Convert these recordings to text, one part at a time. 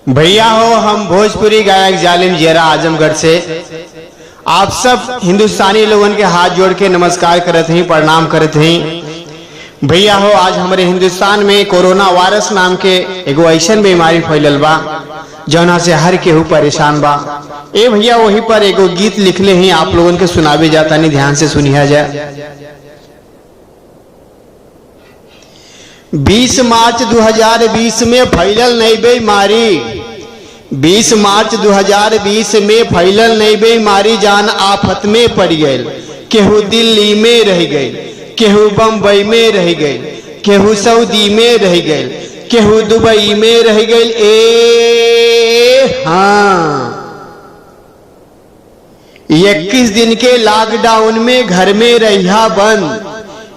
भैया हो, हम भोजपुरी गायक जालिम जेरा आजमगढ़ से आप सब हिंदुस्तानी लोगन के हाथ जोड़ के नमस्कार करत हैं, प्रणाम करत हैं। भैया हो, आज हमारे हिंदुस्तान में कोरोना वायरस नाम के एगो ऐसन बीमारी फैलल बा जौना से हर केहू परेशान बा। ए भैया, वही पर एगो गीत लिखले हैं, आप लोगन के सुनावे जाता नहीं, ध्यान से सुनिया जाए। 20 मार्च 2020 में फैलल नई बीमारी, 20 मार्च 2020 में फैलल नई बीमारी जान आफत में पड़ गए। केहू दिल्ली में रह गए, केहू बम्बई में रह गए, केहू सऊदी में रह गए, केहू दुबई में रह गए। हाँ, 21 दिन के लॉकडाउन में घर में रहिया बंद,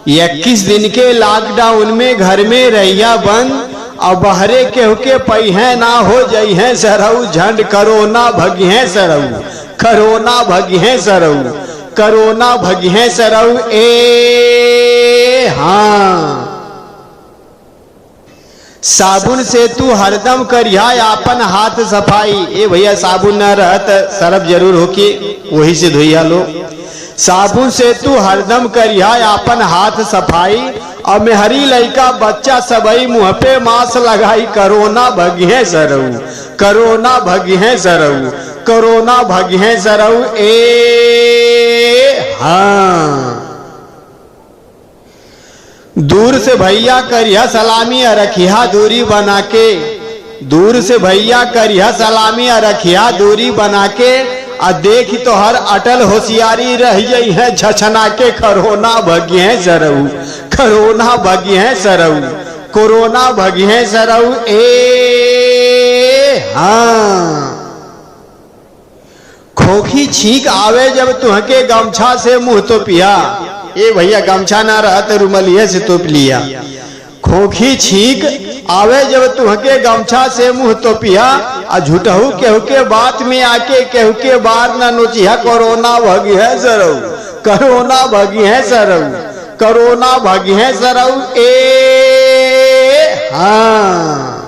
21 दिन के लॉकडाउन में घर में रहिया बंद। अब बहरे केहू के पहिए ना हो जाई है सरऊ, झंड करोना भगी है सरऊ, करोना भगी है सरऊ, करोना भगी है सरऊ। हाँ, साबुन से तू हरदम करिया अपन हाथ सफाई। ए भैया, साबुन न रहत सरफ जरूर हो कि वही से धोइया लो। साबुन से तू हरदम करिया अपन हाथ सफाई। और मेहरी लड़का बच्चा सबई मुंह पे मास्क लगाई। करोना भगी है सरऊ, करोना भगी है सरऊ, करोना भगी है सरऊ। हाँ, दूर से भैया करिया सलामी रखिया दूरी बना के, दूर से भैया करिया सलामी रखिया दूरी बना के। आ देख तो हर अटल होशियारी रह गई है छछना के। करोना भगी है सरऊ, करोना भगी है सरऊ, कोरोना भगी है सरऊ। हाँ, खोखी छींक आवे जब तुहके गमछा से मुंह तो पिया। ए भैया, गमछा ना रहा तो रुमलिये से तोप लिया। खोखी छींक आवे जब तुहके गमछा से मुंह तो पिया। आ झूठहू केहू के बात में आके केहू के बार न नोचिया। कोरोना भगी है सरऊ, कोरोना भगी है सरऊ, कोरोना भगी है सरऊ। हाँ,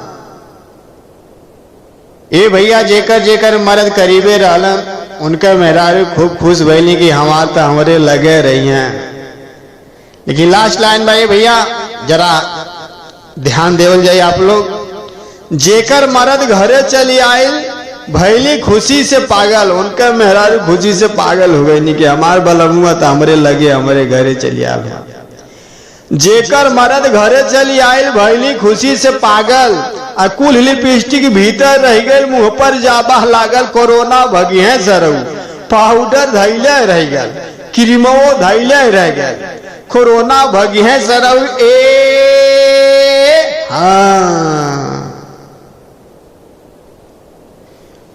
ए भैया, जेकर जेकर मर्द करीबे रहलन उनका मेहरारू खूब खुश भइली कि हमार तो हमरे लगे रही हैं। लेकिन लास्ट लाइन भाई भैया जरा ध्यान देवल जाए आप लोग। जेकर मर्द घरे चली आयल भैली खुशी से पागल, उनका मेहरारू खुशी से पागल हो गई नहीं कि हमार बलमुआ तो हमरे लगे हमरे घरे चली आवे। जेकर मर्द घरे चली आयल भैली खुशी से पागल। आ कुल लिपस्टिक भीतर रह गए, मुंह पर जाबा लागल। कोरोना भगी है सरऊ, पाउडर धैले रह गल, क्रीमो धैले रह गल। कोरोना भगी है सरऊ। हाँ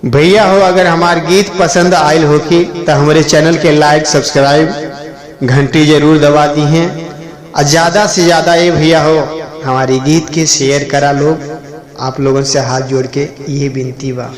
भैया हो, अगर हमार गीत पसंद आयल हो कि तो हमारे चैनल के लाइक सब्सक्राइब घंटी जरूर दबा दी हैं। और ज्यादा से ज्यादा ये भैया हो हमारी गीत के शेयर करा लोग। आप लोगों से हाथ जोड़ के ये विनती बा।